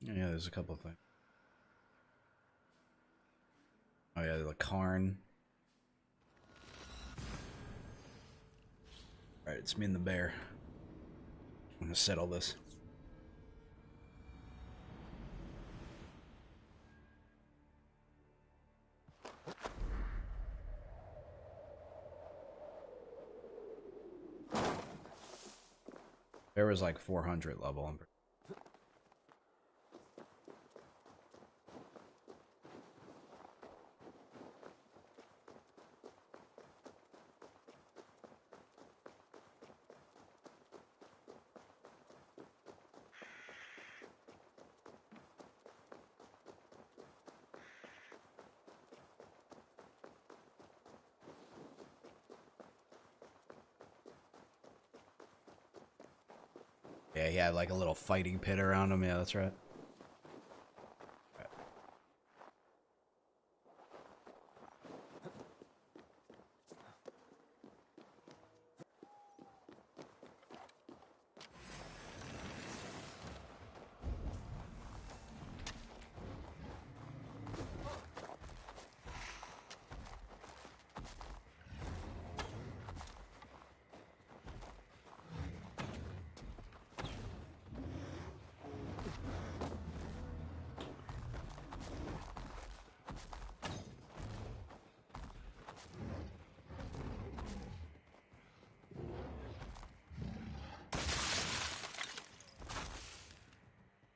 Yeah, there's a couple of things. Oh yeah, the Karn. Alright, it's me and the bear. I'm gonna settle this. Bear was like 400 level. Yeah, he had like a little fighting pit around him. Yeah, that's right.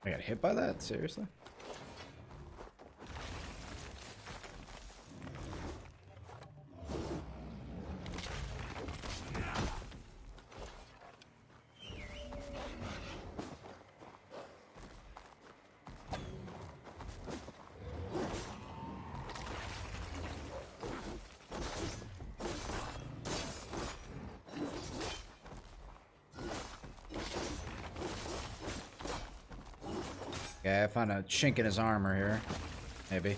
I got hit by that? Seriously? Yeah, I found a chink in his armor here. Maybe.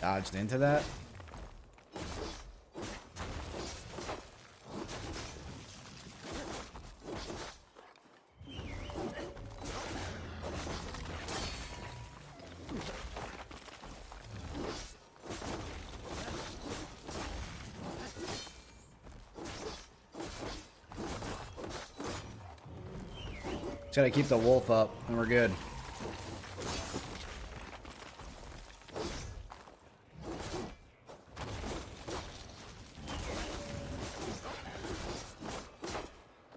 Dodged into that. Just gotta keep the wolf up and we're good.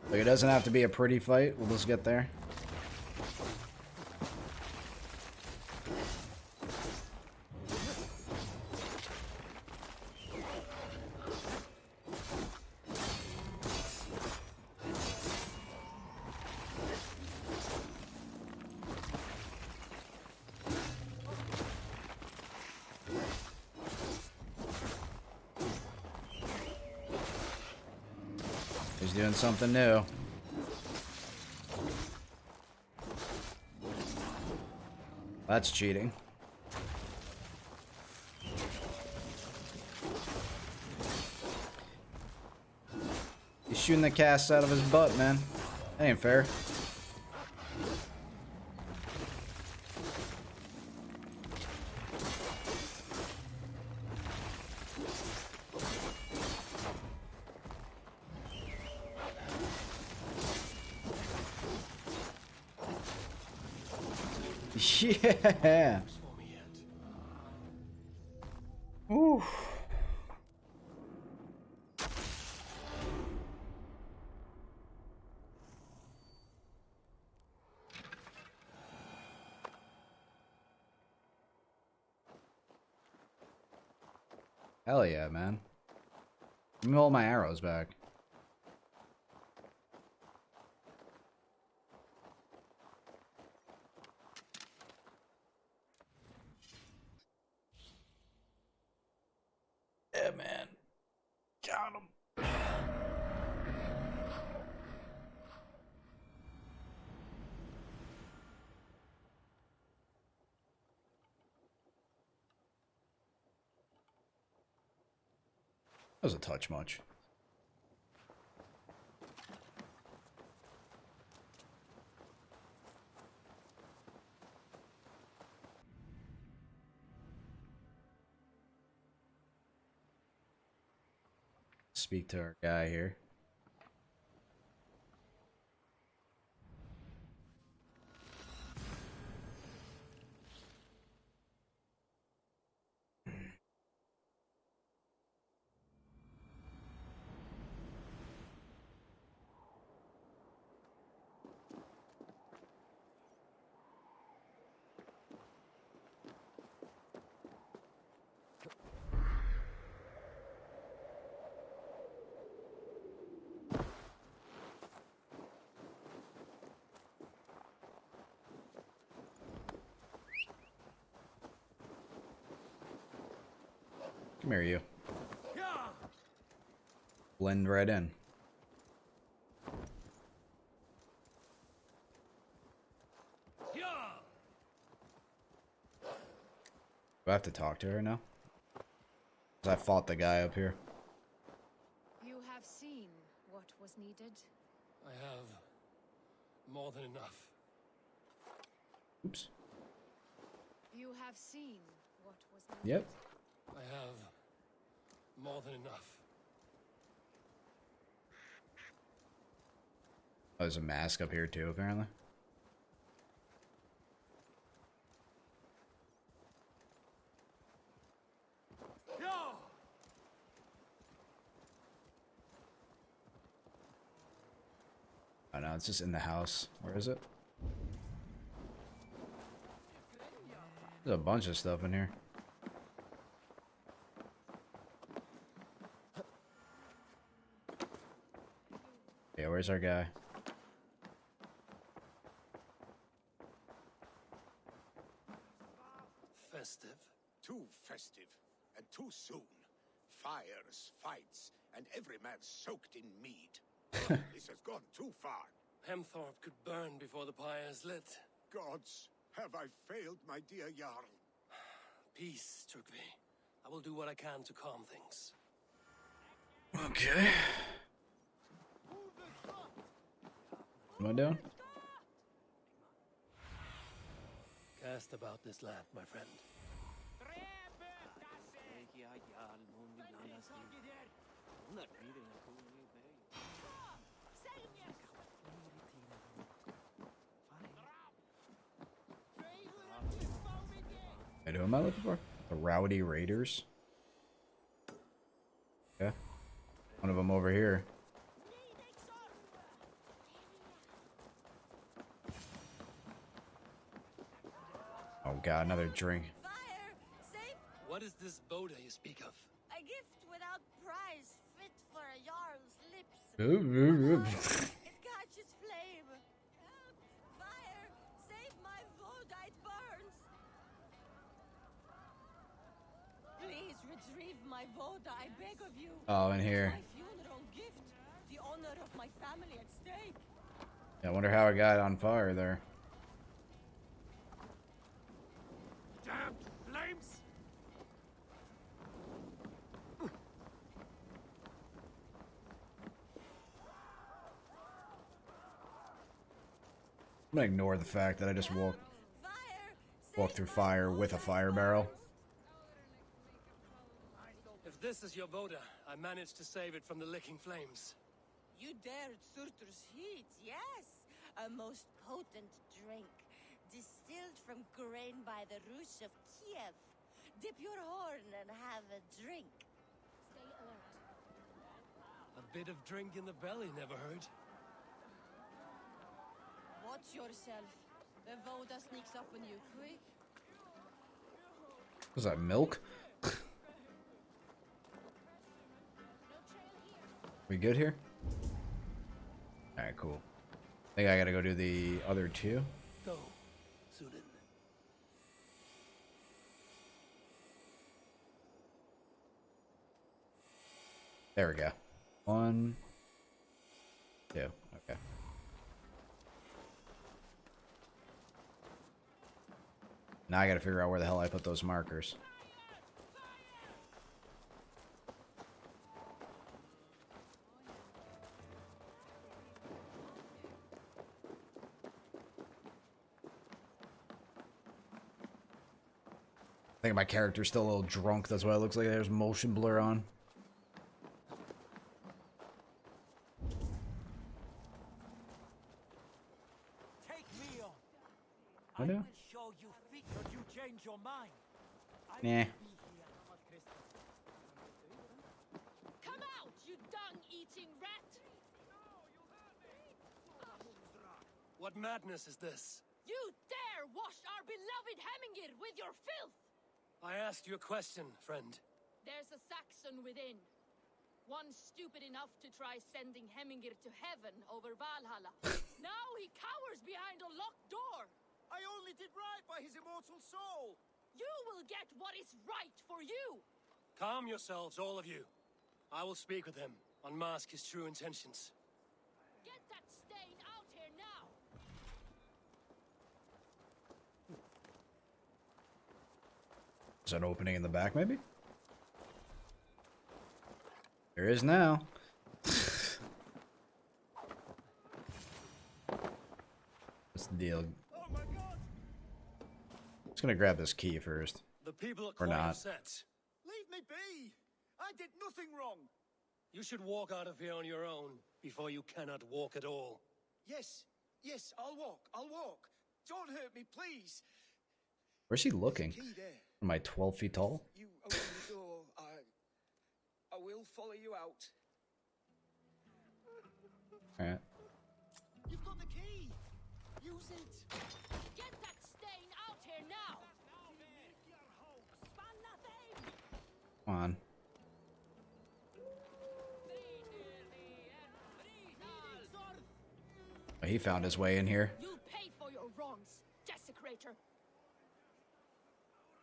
Like, it doesn't have to be a pretty fight. We'll just get there. He's doing something new. That's cheating. He's shooting the cast out of his butt, man. That ain't fair. Yeah. Ooh. Hell yeah, man. Let me hold my arrows back. Yeah, man. Got him. That was a touch much. Speak to our guy here. Come here, you. Blend right in. Do I have to talk to her now? 'Cause I fought the guy up here. You have seen what was needed? I have more than enough. Oops. You have seen what was needed? Yep. I have more than enough. Oh, there's a mask up here too, apparently. Oh no, it's just in the house. Where is it? There's a bunch of stuff in here. Yeah, where's our guy? Festive. Too festive, and too soon. Fires, fights, and every man soaked in mead. This has gone too far. Hemthorpe could burn before the pyre is lit. Gods, have I failed my dear Jarl? Peace, Turkvi. I will do what I can to calm things. Okay. What am I doing? Cast about this land, my friend. Wait, who am I looking for? The Rowdy Raiders? Okay. One of them over here. Oh god, another drink. Fire! Save What is this Boda you speak of? a gift without price, fit for a Jarl's lips. It catches flame. Help! Fire! Save my Voda, it burns! Please retrieve my Voda, I beg of you. Oh, in here. My funeral gift. The honor of my family at stake. Yeah, I wonder how it got on fire there. Damn flames! I'm gonna ignore the fact that I just Fire! walked through Save my fire with a Voda, it fire barrel. burns. If this is your Boda, I managed to save it from the licking flames. You dared Surtur's heat, yes. A most potent drink, distilled from grain by the Rus of Kiev. Dip your horn and have a drink. Stay alert. A bit of drink in the belly never hurt. Watch yourself. The Voda sneaks up on you quick. Was that milk? We good here? Alright, cool. I think I gotta go do the other two. Go, Sudan. There we go. 1, 2. Okay. Now I gotta figure out where the hell I put those markers. I think my character's still a little drunk. That's why it looks like there's motion blur on. Take me on. I I know. will show you feet should you change your mind. I Nah. will be here. Come out, you dung-eating rat! What madness is this? You dare wash our beloved Hemingir with your filth! I asked you a question, friend. There's a Saxon within. One stupid enough to try sending Hemingir to heaven over Valhalla. Now he cowers behind a locked door! I only did right by his immortal soul. You will get what is right for you! Calm yourselves, all of you. I will speak with him, unmask his true intentions. Get that stain out here now! Is there an opening in the back, maybe? There is now. What's the deal? Oh my god! Just gonna grab this key first. The people are Or quite not. upset. Leave me be! I did nothing wrong. You should walk out of here on your own before you cannot walk at all. Yes, I'll walk. Don't hurt me, please. Where's he looking? Key there. Am I 12 feet tall? You open the door. I will follow you out. Alright. You've got the key. Use it. Get that stain out here now! Come on. Oh, he found his way in here. You'll pay for your wrongs, desecrator!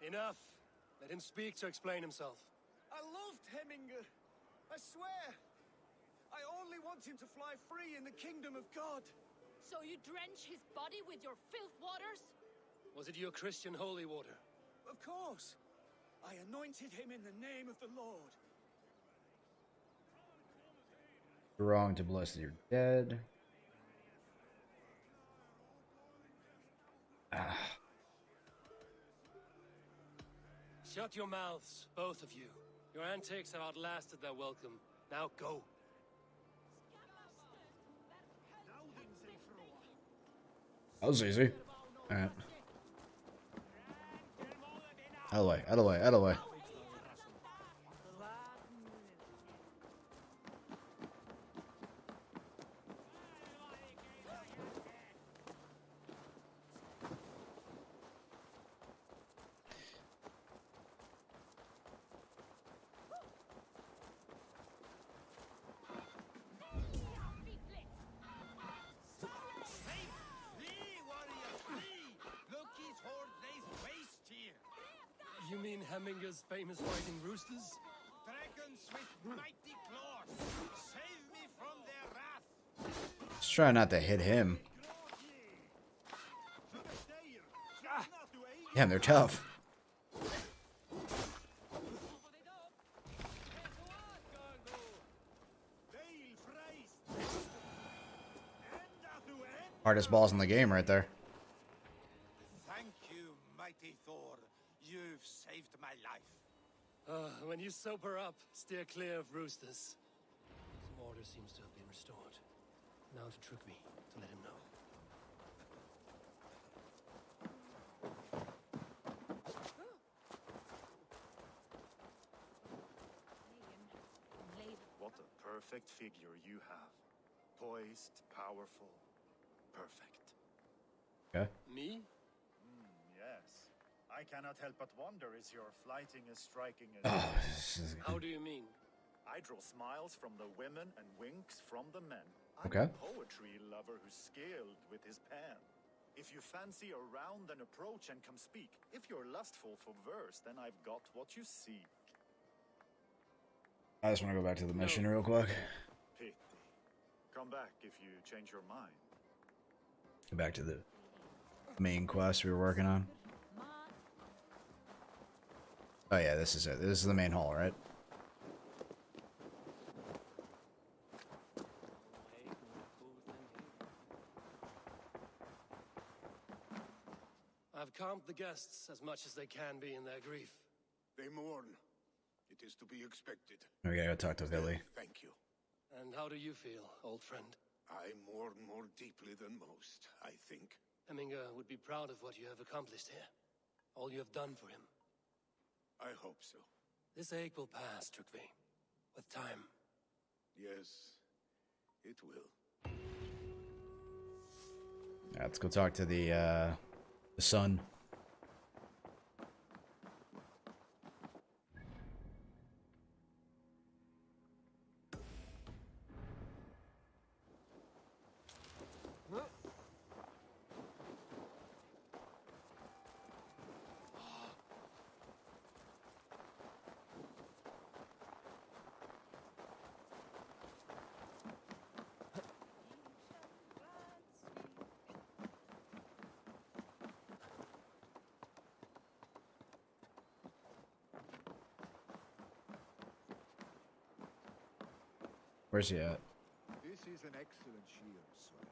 Enough. Let him speak to explain himself. I loved Heminger. I swear. I only want him to fly free in the kingdom of God. So you drench his body with your filth waters? Was it your Christian holy water? Of course. I anointed him in the name of the Lord. Wrong to bless your dead. Ah. Shut your mouths, both of you. Your antics have outlasted their welcome. Now go. That was easy. Alright. Out of the way, out of the way, out of the way. You mean Heminger's famous fighting roosters? Dragons with mighty claws, save me from their wrath. Just try not to hit him. Damn, they're tough. Hardest balls in the game right there. Thank you, mighty Thor. You've saved my life. When you sober up, steer clear of roosters. Some order seems to have been restored. Now to Trugvi, to let him know. What a perfect figure you have. Poised, powerful, perfect. Okay. Me? Yes. I cannot help but wonder, is your flighting as striking as... Oh, this is... How do you mean? I draw smiles from the women and winks from the men. Okay. I'm a poetry lover who's skilled with his pen. If you fancy a round, then approach and come speak. If you're lustful for verse, then I've got what you seek. I just want to go back to the mission real quick. Pity. Come back if you change your mind. Go back to the main quest we were working on. Oh yeah, this is it. This is the main hall, right? I've calmed the guests as much as they can be in their grief. They mourn. It is to be expected. We gotta go talk to Villy. Thank you. And how do you feel, old friend? I mourn more deeply than most, I think. Heminger would be proud of what you have accomplished here. All you have done for him. I hope so. This ache will pass, Trukvi. With time. Yes, it will. Yeah, let's go talk to the son. Where's he at? This is an excellent shield, sir.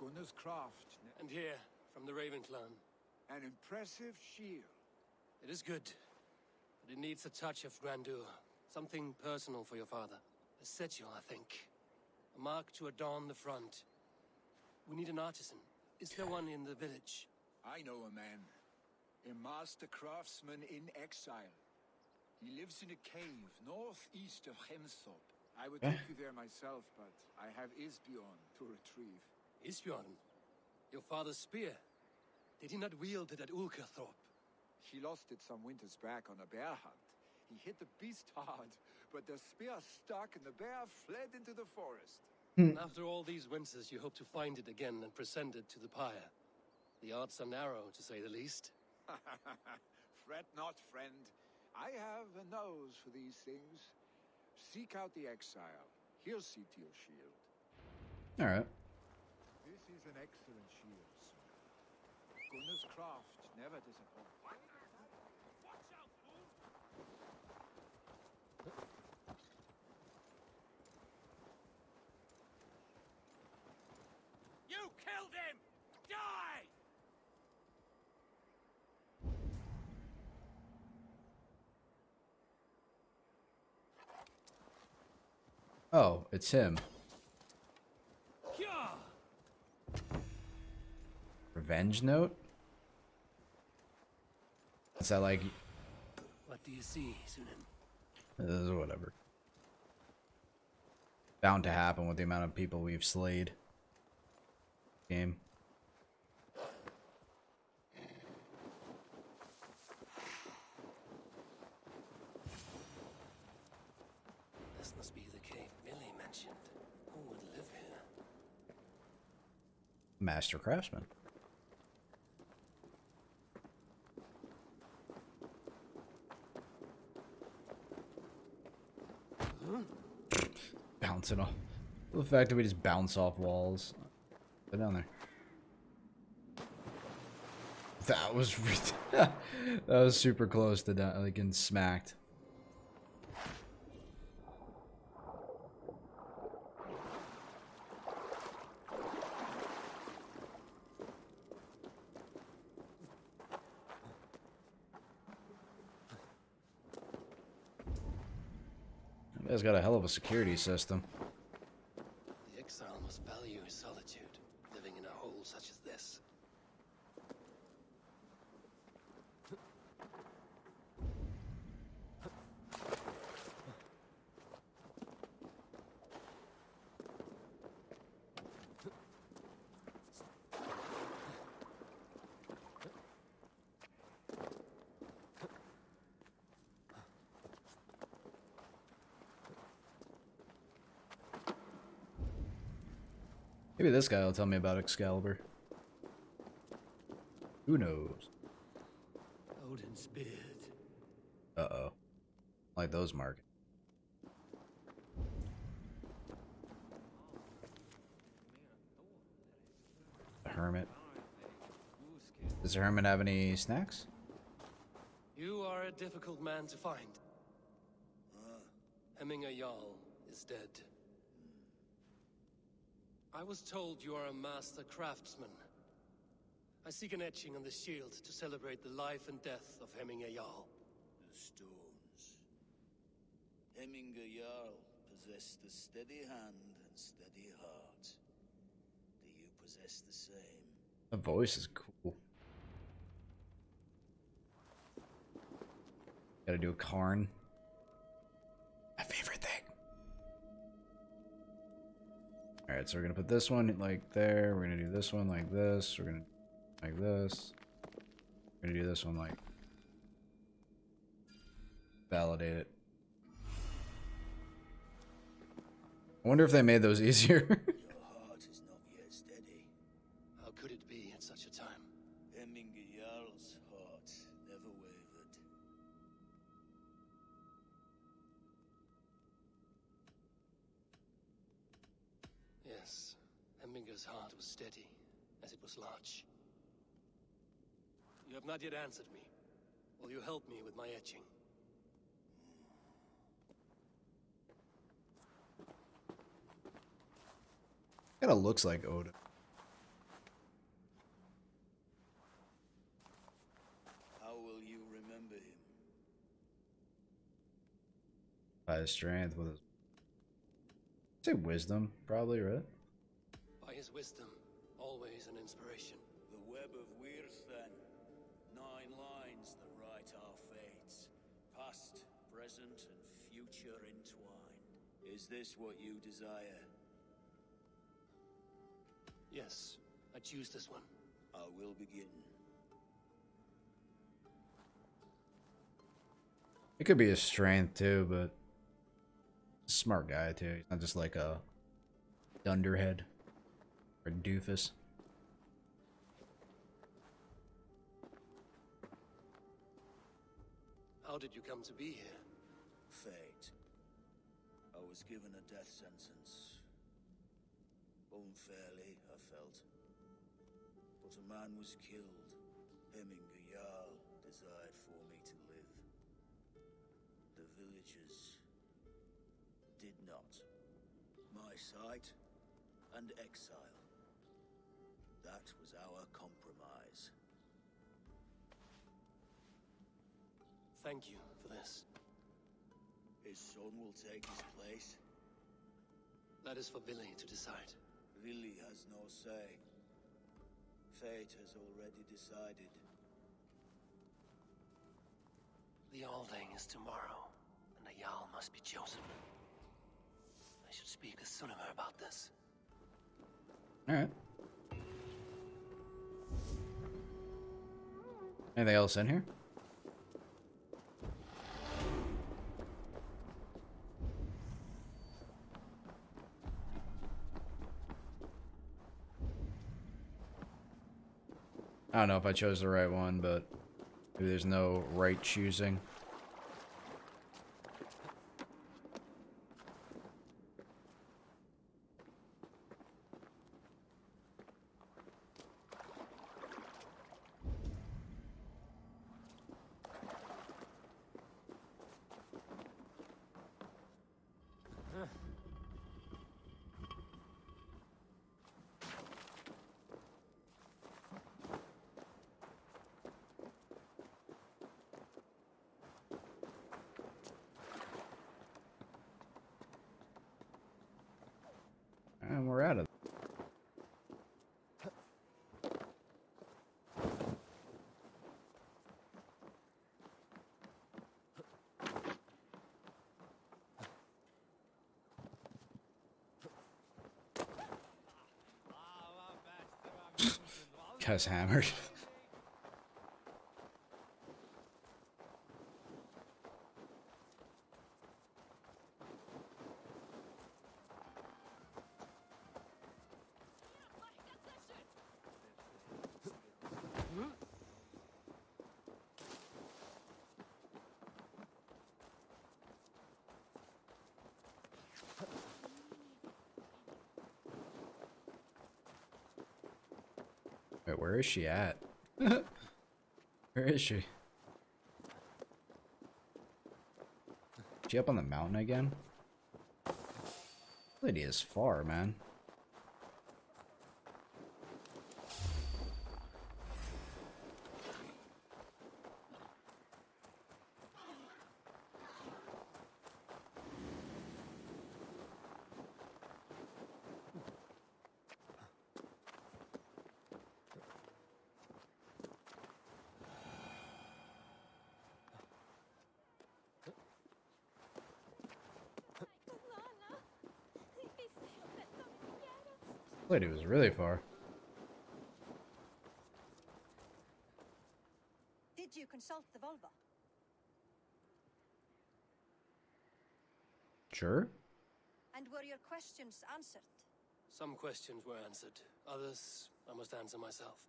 Gunnar's craft. And here, from the Raven clan. An impressive shield. It is good. But it needs a touch of grandeur. Something personal for your father. A sigil, I think. A mark to adorn the front. We need an artisan. Is there one in the village? I know a man. A master craftsman in exile. He lives in a cave northeast of Hemthorpe. I would take you there myself, but I have Isbjorn to retrieve. Isbjorn? Your father's spear? Did he not wield it at Ulkerthorpe? He lost it some winters back on a bear hunt. He hit the beast hard, but the spear stuck and the bear fled into the forest. After all these winters, you hope to find it again and present it to the pyre. The odds are narrow, to say the least. Fret not, friend. I have a nose for these things. Seek out the exile. He'll see to your shield. Alright. This is an excellent shield, sir. Gunnar's craft never disappoints. You killed him! Die! Oh, it's him. Revenge note? Is that like... What do you see, Sunan? Whatever. Bound to happen with the amount of people we've slayed. Game. This must be the cave Billy mentioned. Who would live here? Master craftsman. Bouncing off. The fact that we just bounce off walls. Go down there. That was that was super close to that, like getting smacked. That guy's got a hell of a security system. The exile must value his solitude, living in a hole such as this. Maybe this guy will tell me about Excalibur. Who knows? Odin's beard. Uh-oh. Like those mark. Does the hermit have any snacks? You are a difficult man to find. Hemminger Jarl is dead. I was told you are a master craftsman. I seek an etching on the shield to celebrate the life and death of Hemminger Jarl. The stones. Hemminger Jarl possessed a steady hand and steady heart. Do you possess the same? The voice is cool. Gotta do a Karn. My favorite thing. Alright, so we're gonna put this one like there. We're gonna do this one like this. We're gonna like this. We're gonna do this one like validate it. I wonder if they made those easier. Your heart is not yet steady. How could it be at such a time? Hemminger Jarl's heart never wavered. Yes, Hemminger's heart was steady, as it was large. You have not yet answered me. Will you help me with my etching? Kinda looks like Odin. How will you remember him? By his strength with his... say wisdom, probably, right? By his wisdom, always an inspiration. The web of Wirth, then. 9 lines that write our fates. Past, present, and future entwined. Is this what you desire? Yes, I choose this one. I will begin. It could be his strength too, but he's a smart guy too. He's not just like a dunderhead or doofus. How did you come to be here? Fate. I was given a death sentence. Unfairly, I felt. But a man was killed. Hemminger Jarl desired for me to live. The villagers did not. My sight and exile. That was our compromise. Thank you for this. His son will take his place. That is for Billy to decide. Lily has no say. Fate has already decided. The Alding is tomorrow, and the Jarl must be chosen. I should speak with Sunnema about this. Alright. Anything else in here? I don't know if I chose the right one, but maybe there's no right choosing. And we're out of Guy's hammered. Wait, where is she at? Where is she? She up on the mountain again? Lady is far, man. Lady was really far. Did you consult the Volva? Sure. And were your questions answered? Some questions were answered. Others, I must answer myself.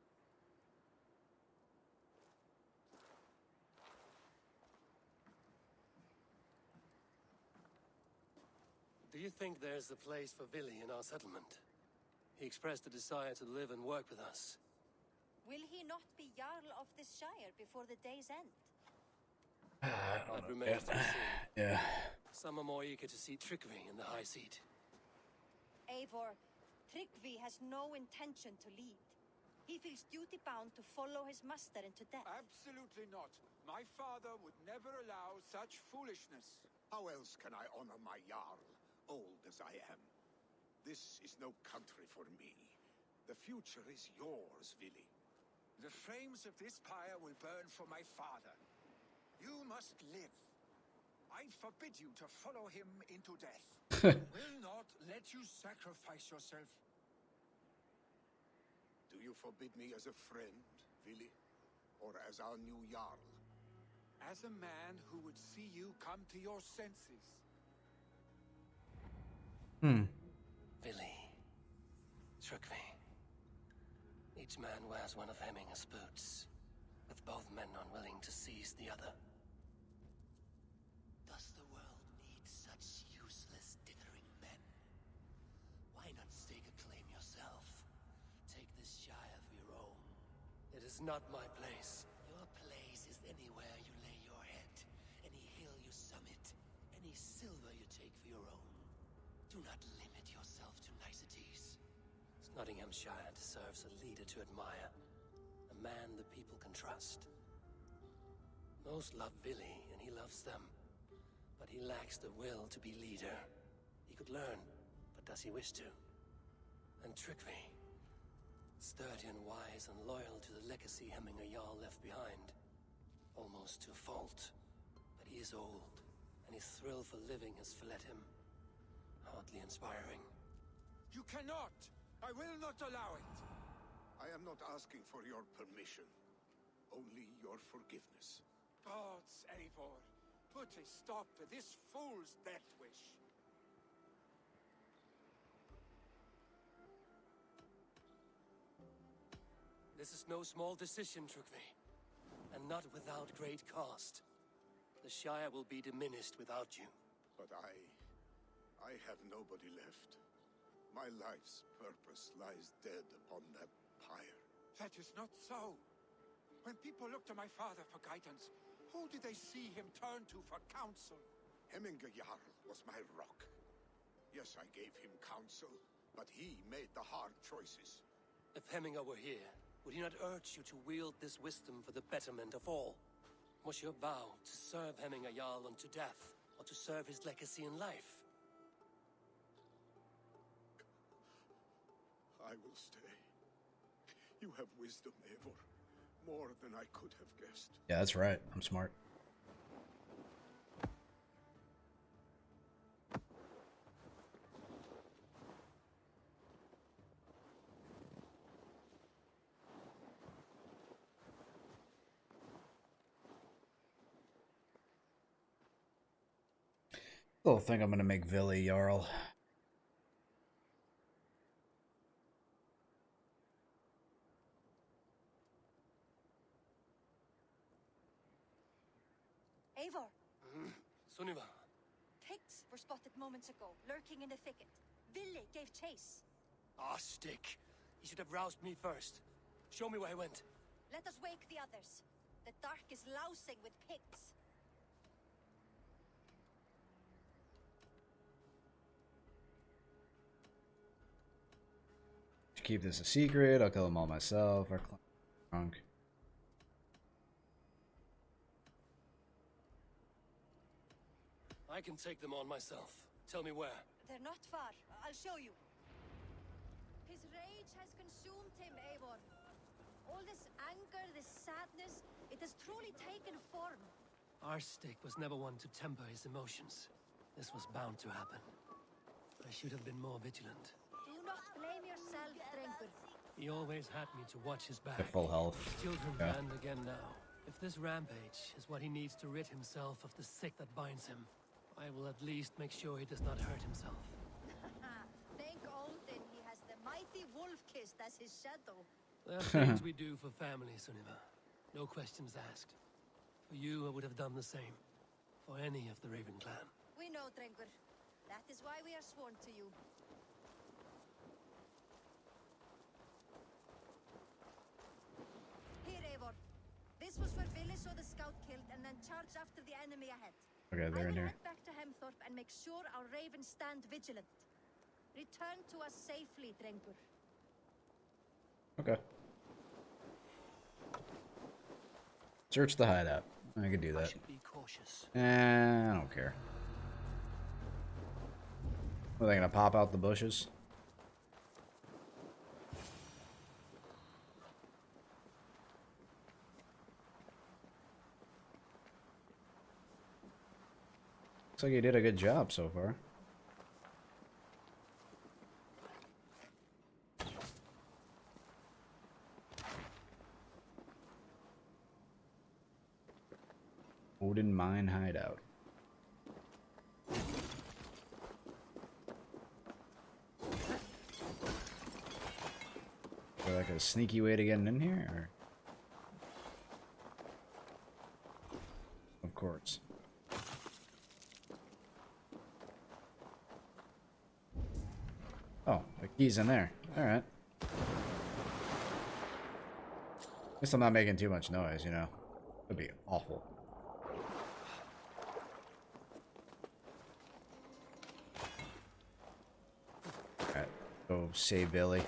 Do you think there's a place for Vili in our settlement? He expressed a desire to live and work with us. Will he not be Jarl of this shire before the day's end? That remains to be seen. Yeah. Some are more eager to see trickery in the high seat. Eivor, Tryggvi has no intention to lead. He feels duty-bound to follow his master into death. Absolutely not. My father would never allow such foolishness. How else can I honor my Jarl, old as I am? This is no country for me. The future is yours, Vili. The flames of this pyre will burn for my father. You must live. I forbid you to follow him into death. I will not let you sacrifice yourself. Do you forbid me as a friend, Vili? Or as our new Jarl? As a man who would see you come to your senses. Vili. Tryggvi. Each man wears one of Hemminger's boots, with both men unwilling to seize the other. Does the world need such useless, dithering men? Why not stake a claim yourself? Take this shire for your own. It is not my place. Your place is anywhere you lay your head, any hill you summit, any silver you take for your own. Do not limit yourself to niceties. Nottinghamshire deserves a leader to admire, a man the people can trust. Most love Vili, and he loves them, but he lacks the will to be leader. He could learn, but does he wish to? And Tryggvi, sturdy and wise and loyal to the legacy Hemminger Jarl left behind, almost to a fault. But he is old, and his thrill for living has fled him. Hardly inspiring. You cannot! I will not allow it! I am not asking for your permission, only your forgiveness. Gods, Eivor, put a stop to this fool's death wish. This is no small decision, Tryggvi, and not without great cost. The Shire will be diminished without you. But I have nobody left. My life's purpose lies dead upon that pyre. That is not so. When people look to my father for guidance, who did they see him turn to for counsel? Hemminger Jarl was my rock. Yes, I gave him counsel, but he made the hard choices. If Hemminger were here, would he not urge you to wield this wisdom for the betterment of all? Was your vow to serve Hemminger Jarl unto death, or to serve his legacy in life? I will stay. You have wisdom, Eivor. More than I could have guessed. Yeah, that's right. I'm smart. Still think I'm gonna make Vili Jarl. Eivor, Sunniva. pigs were spotted moments ago, lurking in the thicket. Vili gave chase. Ah, stick. He should have roused me first. Show me where he went. Let us wake the others. The dark is lousing with pigs. Should keep this a secret. I'll kill them all myself. Our drunk. I can take them on myself. Tell me where. They're not far. I'll show you. His rage has consumed him, Eivor. All this anger, this sadness, it has truly taken form. Arstic was never one to temper his emotions. This was bound to happen. I should have been more vigilant. Do not blame yourself, Drengur. He always had me to watch his back. At full health. Children Yeah. band again now. If this rampage is what he needs to rid himself of the sick that binds him, I will at least make sure he does not hurt himself. Thank Odin he has the mighty Wolf-Kissed as his shadow. There are things we do for family, Sunniva. No questions asked. For you, I would have done the same. For any of the Raven clan. We know, Drengur. That is why we are sworn to you. Here, Eivor. This was where Billy saw the scout killed and then charged after the enemy ahead. Okay, I they're in will here. head back to Hemthorpe and make sure our ravens stand vigilant. Return to us safely, Drengur. Okay. Search the hideout. I could do I that. should be cautious. I don't care. Are they gonna pop out the bushes? Looks like you did a good job so far. Odin Mine Hideout. Is there like a sneaky way to get in here? Or? Of course. Oh, the key's in there. Alright. At least I'm not making too much noise, you know? That'd be awful. Alright, go save Billy.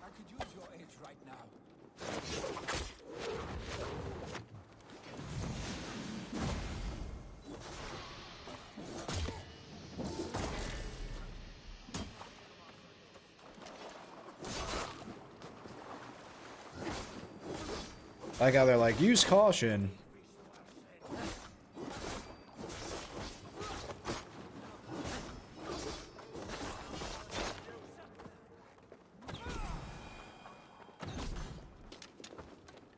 I could use your aid right now. I like how they're like, use caution.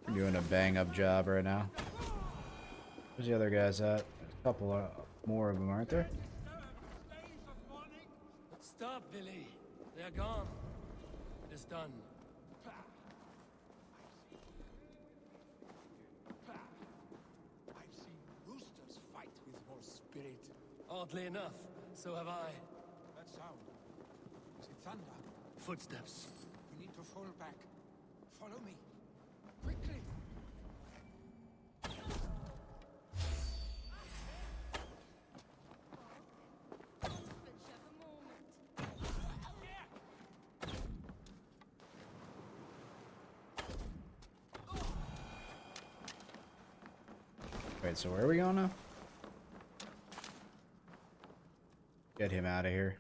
You're doing a bang up job right now. Where's the other guys at? There's a couple more of them, aren't there? Stop, Billy. They're gone. It is done. I've seen roosters fight with more spirit. Oddly enough, so have I. That sound. Is it thunder? Footsteps. We need to fall back. Follow me. Quickly. Wait, so where are we going now? Get him out of here.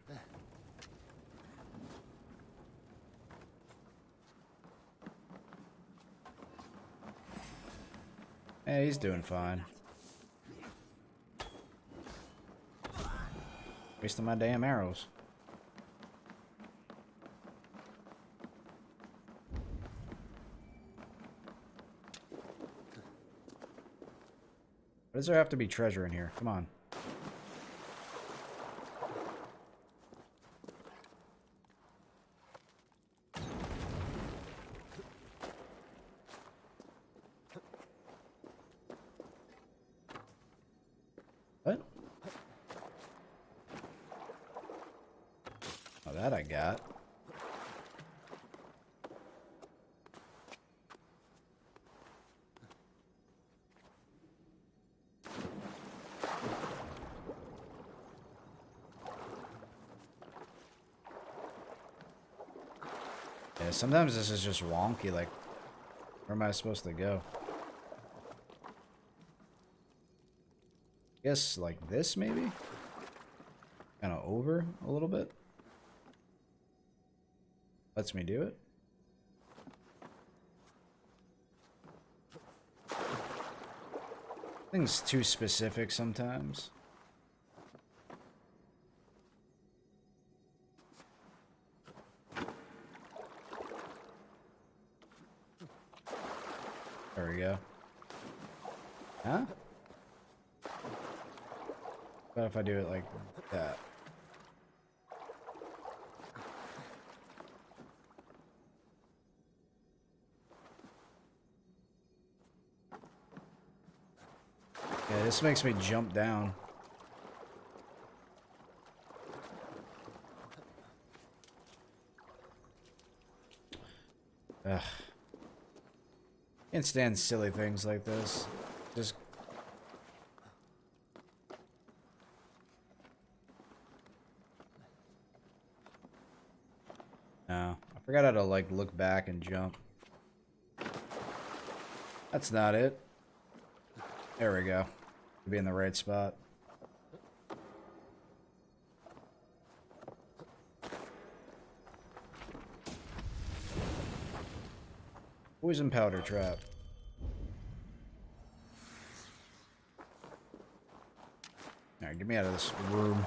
Hey, he's doing fine. Wasting my damn arrows. Why does there have to be treasure in here? Come on. That I got. Yeah, sometimes this is just wonky, like, where am I supposed to go? I guess, like this, maybe? Kind of over a little bit? Lets me do it? Things too specific sometimes. There we go. Huh? What if I do it like that? Yeah, this makes me jump down. Ugh. Can't stand silly things like this. Just... No. I forgot how to, like, look back and jump. That's not it. There we go. Be in the right spot. Poison powder trap. Alright, get me out of this room.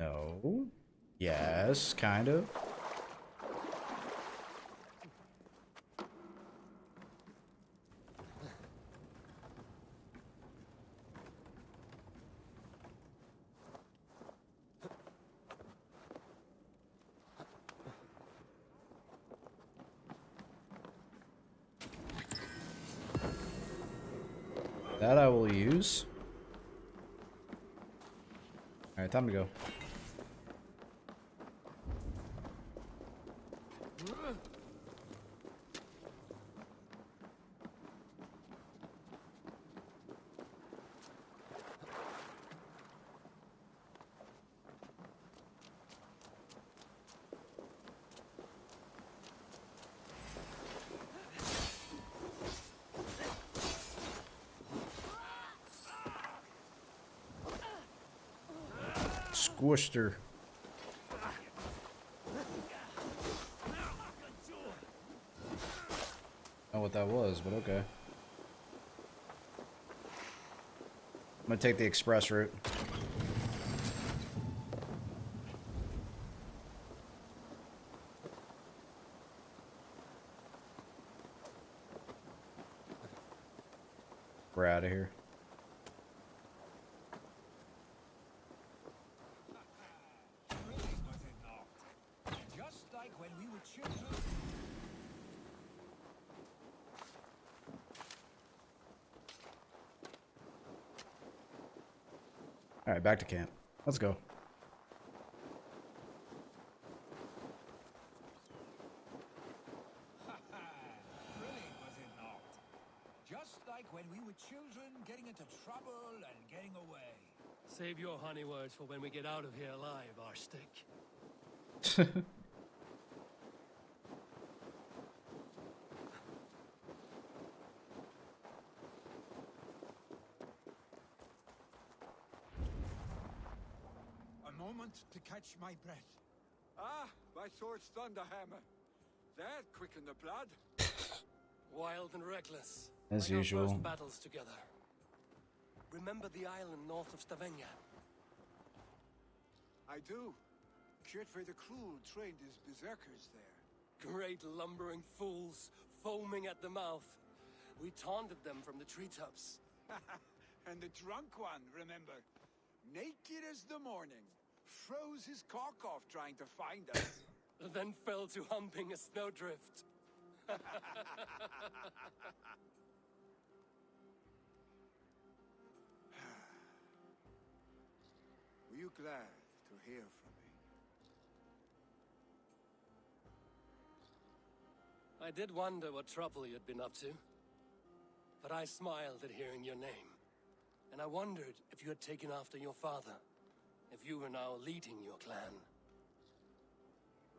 No. Yes, kind of. That I will use. Alright, time to go. Squished her. Know what that was, but okay. I'm gonna take the express route. We're out of here. Alright, back to camp. Let's go. Brilliant, was it not? Just like when we were children, getting into trouble and getting away. Save your honey words for when we get out of here alive, Arstick. Moment to catch my breath. Ah, my sword's thunderhammer. That quickened the blood. Wild and reckless. As like usual. Our first battles together. Remember the island north of Stavanger? I do. Kjotve the Cruel trained his berserkers there. Great lumbering fools, foaming at the mouth. We taunted them from the treetops. And the drunk one, remember? Naked as the morning. Froze his cock off trying to find us. Then fell to humping a snowdrift. you glad to hear from me? I did wonder what trouble you'd been up to. But I smiled at hearing your name. And I wondered if you had taken after your father. If you were now leading your clan.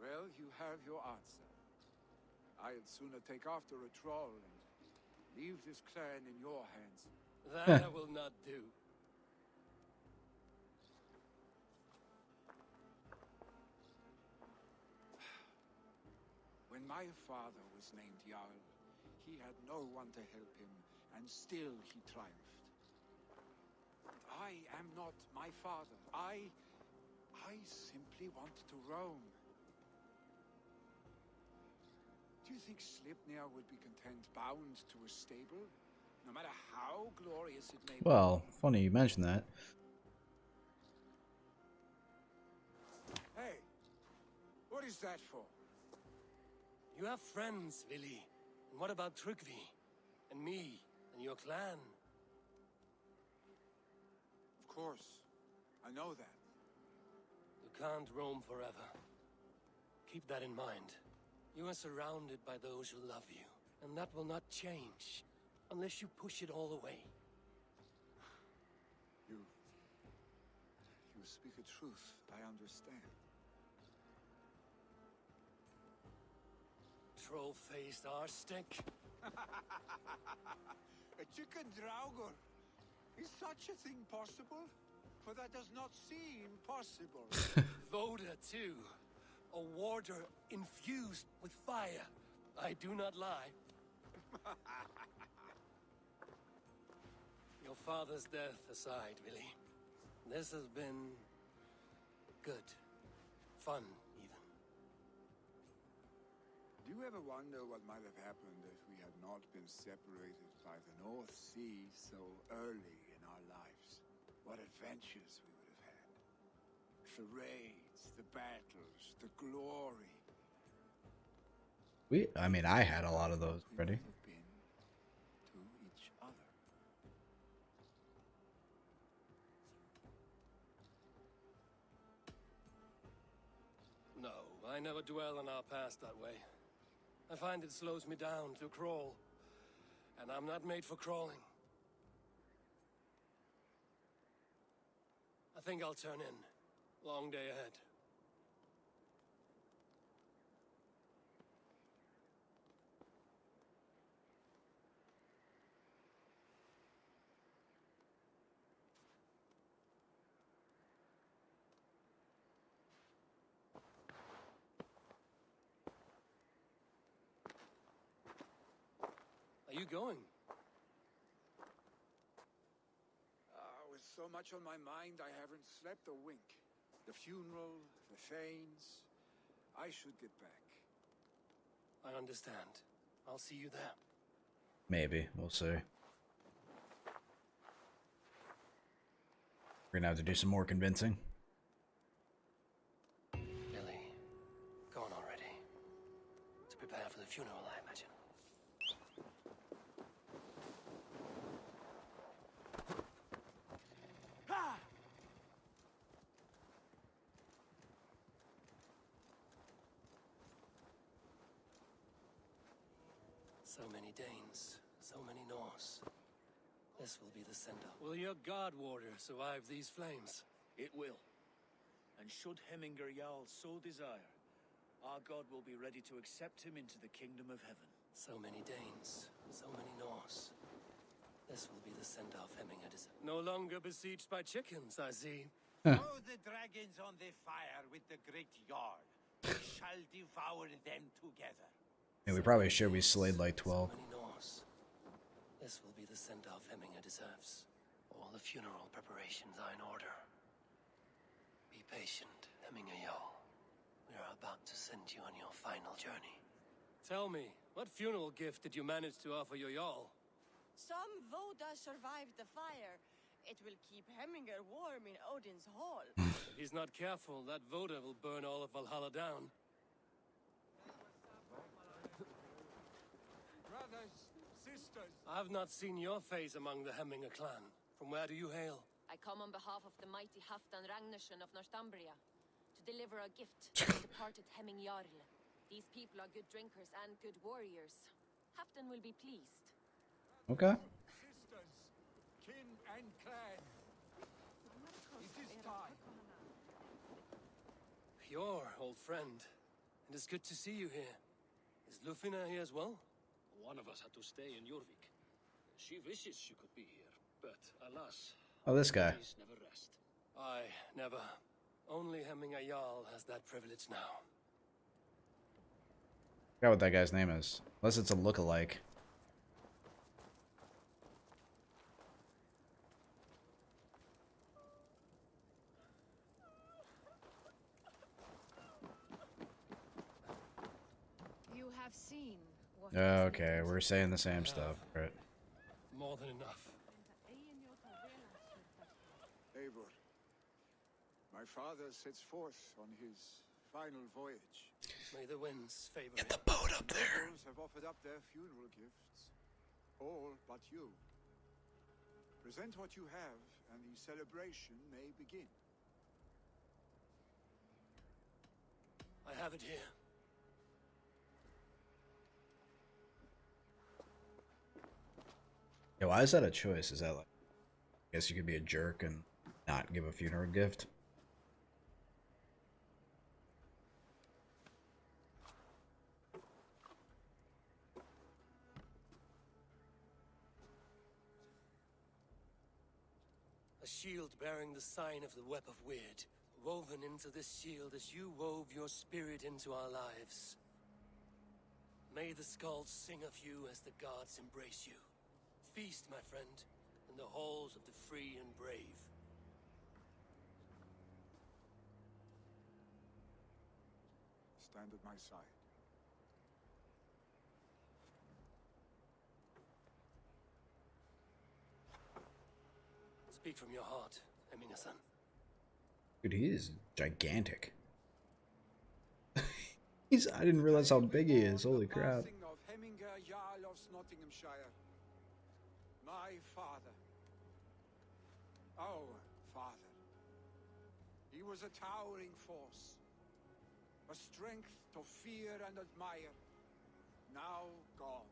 Well, you have your answer. I'd sooner take after a troll and leave this clan in your hands. That I will not do. When my father was named Jarl, he had no one to help him, and still he triumphed. But I am not my father. I simply want to roam. Do you think Sleipnir would be content bound to a stable? No matter how glorious it may be? Well, funny you mention that. Hey, what is that for? You have friends, Vili. And what about Tryggvi? And me? And your clan? Of course, I know that. You can't roam forever. Keep that in mind. You are surrounded by those who love you. And that will not change. Unless you push it all away. You speak a truth, I understand. Troll-faced arse-stink. A chicken draugr. Is such a thing possible? For that does not seem possible. Voda, too. A warder infused with fire. I do not lie. Your father's death aside, Vili. This has been... good. Fun, even. Do you ever wonder what might have happened if we had not been separated by the North Sea so early in our lives? What adventures we would have had. The raids, the battles, the glory. I mean, I had a lot of those We already. would have been to each other. No, I never dwell on our past that way. I find it slows me down to crawl. And I'm not made for crawling. I think I'll turn in. Long day ahead. Are you going? With so much on my mind, I haven't slept a wink. The funeral, the Thanes. I should get back. I understand. I'll see you there. Maybe. We'll see. We're gonna have to do some more convincing. Billy, gone already. To prepare for the funeral, I imagine. So many Danes, so many Norse. This will be the sender. Will your guard warder survive these flames? It will. And should Hemminger Jarl so desire, our god will be ready to accept him into the kingdom of heaven. So many Danes, so many Norse. This will be the sender of Hemminger. No longer besieged by chickens, I see. Throw the dragons on the fire with the great Jarl. We shall devour them together. Yeah, we probably should. We slayed like 12. So many Norse. This will be the send-off Hemminger deserves. All the funeral preparations are in order. Be patient, Hemminger Jarl. We are about to send you on your final journey. Tell me, what funeral gift did you manage to offer your Jarl? Some Voda survived the fire. It will keep Hemminger warm in Odin's hall. If he's not careful, that Voda will burn all of Valhalla down. Brothers, sisters. I've not seen your face among the Hemminger clan. From where do you hail? I come on behalf of the mighty Halfdan Ragnarsson of Northumbria to deliver a gift to the departed Hemming Jarl. These people are good drinkers and good warriors. Halfdan will be pleased. Okay. Sisters, kin and clan. It is time. Your old friend. It is good to see you here. Is Lufina here as well? One of us had to stay in Jorvik. She wishes she could be here, but alas, Oh, this guy. days never rest. I never. Only Hemminger Jarl has that privilege now. Forgot what that guy's name is. Unless it's a look-alike. You have seen what Okay, we're saying the same stuff. Right. More than enough. Eivor, my father sets forth on his final voyage. May the winds favor Get him. the boat up there. Nobles have offered up their funeral gifts. All but you. Present what you have, and the celebration may begin. I have it here. Yeah, why is that a choice? Is that like, I guess you could be a jerk and not give a funeral gift? A shield bearing the sign of the Web of Weird. Woven into this shield as you wove your spirit into our lives. May the skulls sing of you as the gods embrace you. Feast, my friend, in the halls of the free and brave. Stand at my side. Speak from your heart, Hemminger-san. Dude, he is gigantic. I didn't realize how big he is. Holy crap. Passing of Hemminger Jarl of Nottinghamshire. My father. Our father. He was a towering force. A strength to fear and admire. Now gone.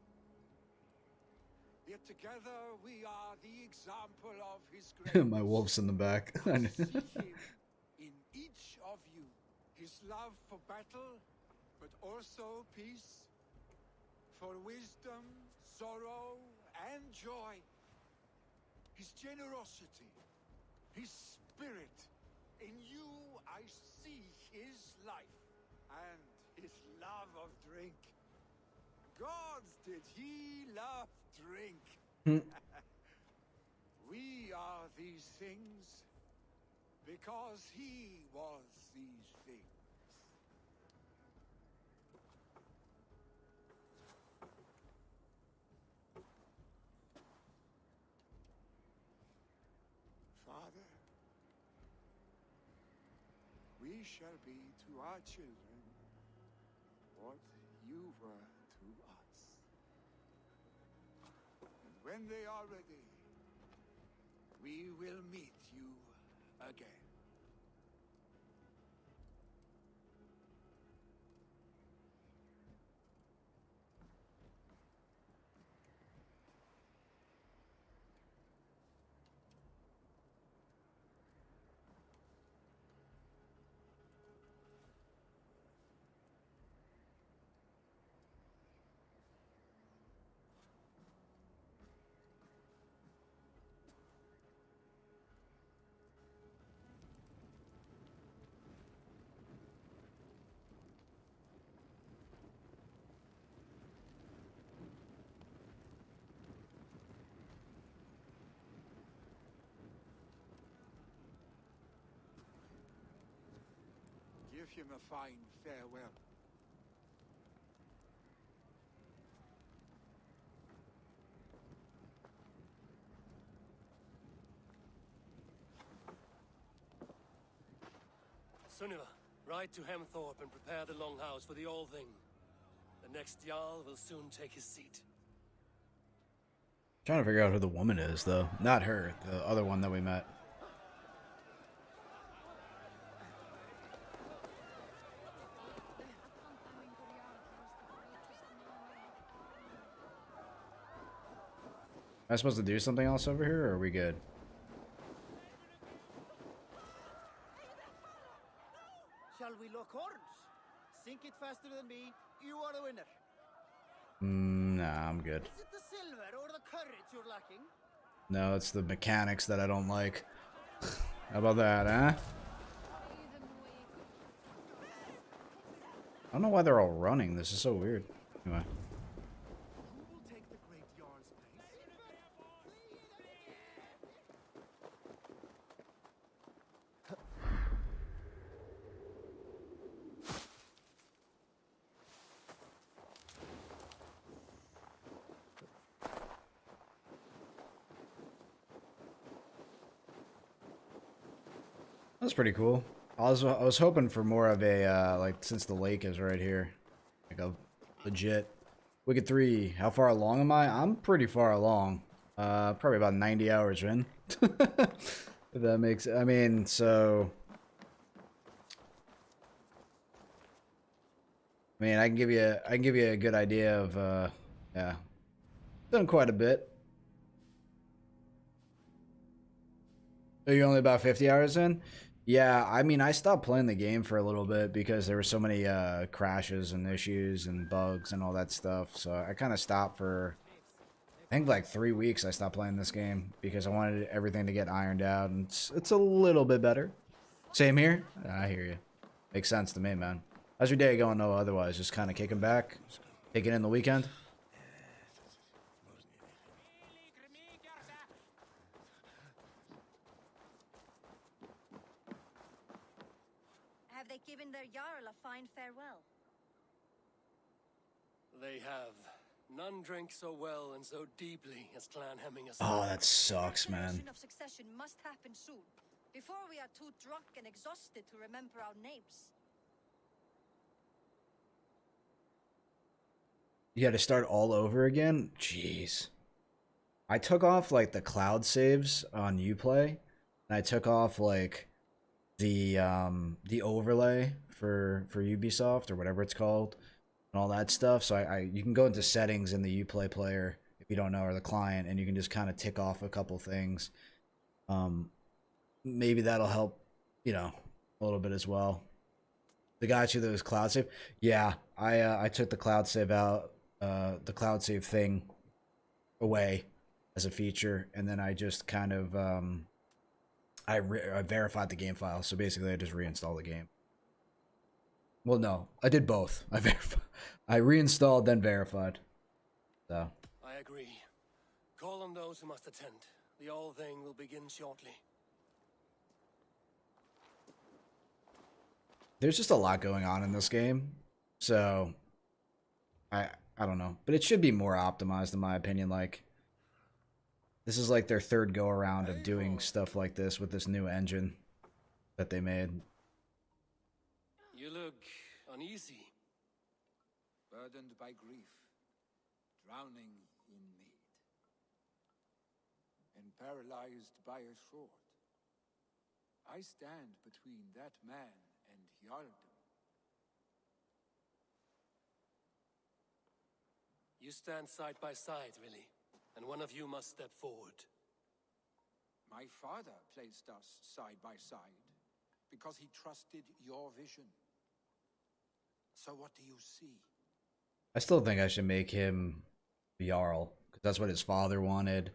Yet together we are the example of his greatness. My wolf's in the back. See him in each of you. His love for battle, but also peace. For wisdom, sorrow, and joy. His generosity. His spirit. In you I see his life. And his love of drink. Gods, did he love drink? We are these things because he was these things. Father, we shall be to our children what you were to us. And when they are ready, we will meet you again. Give him a fine farewell. Sunniva, ride to Hemthorpe and prepare the Longhouse for the All-Thing. The next Jarl will soon take his seat. Trying to figure out who the woman is, though. Not her, the other one that we met. I supposed to do something else over here, or are we good? Shall we lock horns? Sink it faster than me. You are the winner. Nah, I'm good. Is it the silver or the courage you're lacking? No, it's the mechanics that I don't like. How about that, huh? I don't know why they're all running. This is so weird. Anyway. Who will take the great Jarl's place? That's pretty cool. I was hoping for more of a like, since the lake is right here, like a legit Wicked 3. How far along am I? I'm pretty far along. Probably about 90 hours in. If that makes, I mean, so I mean, I can give you a good idea of yeah. Done quite a bit. Are you only about 50 hours in? Yeah, I mean, I stopped playing the game for a little bit because there were so many crashes and issues and bugs and all that stuff. So I kind of stopped for, I think, like 3 weeks. I stopped playing this game because I wanted everything to get ironed out, and it's a little bit better. Same here. I hear you. Makes sense to me, man. How's your day going, though? Otherwise, just kind of kicking back, taking in the weekend. Have they given their Jarl a fine farewell? They have. None drink so well and so deeply as Clan Hemming's. Oh, that sucks, man. Declaration of succession must happen soon, before we are too drunk and exhausted to remember our names. You had to start all over again? Jeez. I took off, like, the cloud saves on Uplay, and I took off, like, the overlay for Ubisoft, or whatever it's called, and all that stuff. So you can go into settings in the Uplay player, if you don't know, or the client, and you can just kind of tick off a couple things. Maybe that'll help, you know, a little bit as well. The guy to those cloud save? Yeah, I took the cloud save out, the cloud save thing away as a feature, and then I just kind of I verified the game file. So basically, I just reinstalled the game. Well, no, I did both. I reinstalled, then verified. So I agree. Call on those who must attend. The All Thing will begin shortly. there's just a lot going on in this game, so I don't know, but it should be more optimized in my opinion. Like, this is like their third go around of doing stuff like this with this new engine that they made. You look uneasy. Burdened by grief, drowning in need, and paralyzed by a sword. I stand between that man and Jarldom. You stand side by side, really, and one of you must step forward. My father placed us side by side because he trusted your vision. So what do you see? I still think I should make him Jarl, because that's what his father wanted.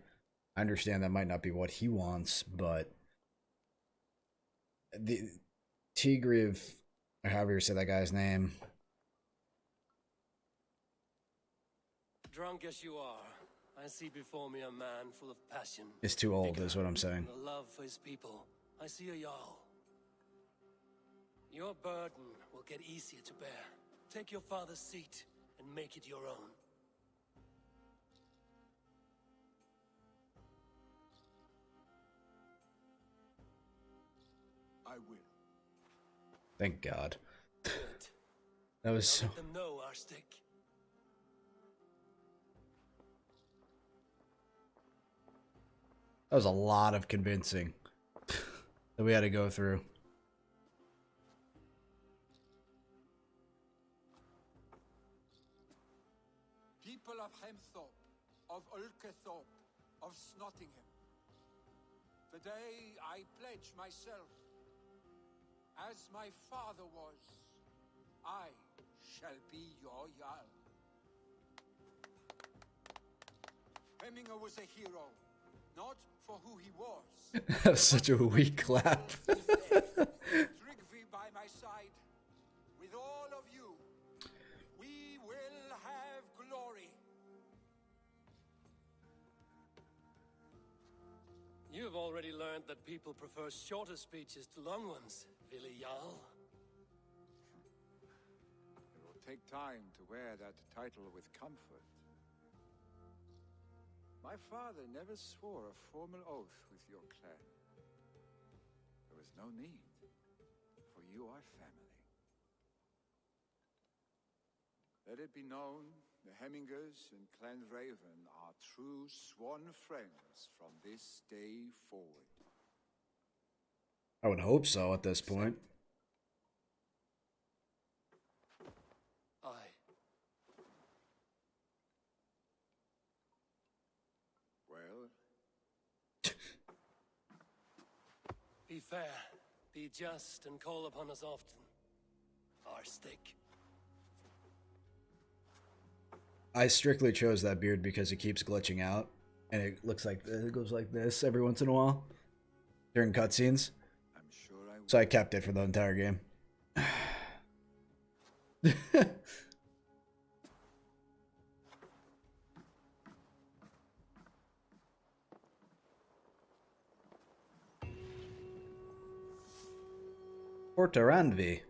I understand that might not be what he wants, but the Tigriv, or however you say that guy's name. Drunk as you are, I see before me a man full of passion. Is too old, vigor, is what I'm saying. and a love for his people. I see a Jarl. Your burden will get easier to bear. Take your father's seat and make it your own. I will. Thank God. Good. That was so... Let them know our stick. That was a lot of convincing that we had to go through. People of Hemthorpe, of Ulkethorpe, of Snottingham. The day I pledge myself, as my father was, I shall be your Jarl. Hemminger was a hero, not for who he was. That was such a weak clap. Trygvi by my side, with all of you, we will have glory. You've already learned that people prefer shorter speeches to long ones, Willi Jarl. It will take time to wear that title with comfort. My father never swore a formal oath with your clan. There was no need, for you are family. Let it be known, the Hemmingers and Clan Raven are true sworn friends from this day forward. I would hope so at this point. Aye. Well? Be fair, be just, and call upon us often. Our stick. I strictly chose that beard because it keeps glitching out, and it looks like it goes like this every once in a while during cutscenes. I'm sure I will. So I kept it for the entire game. Portarandvi.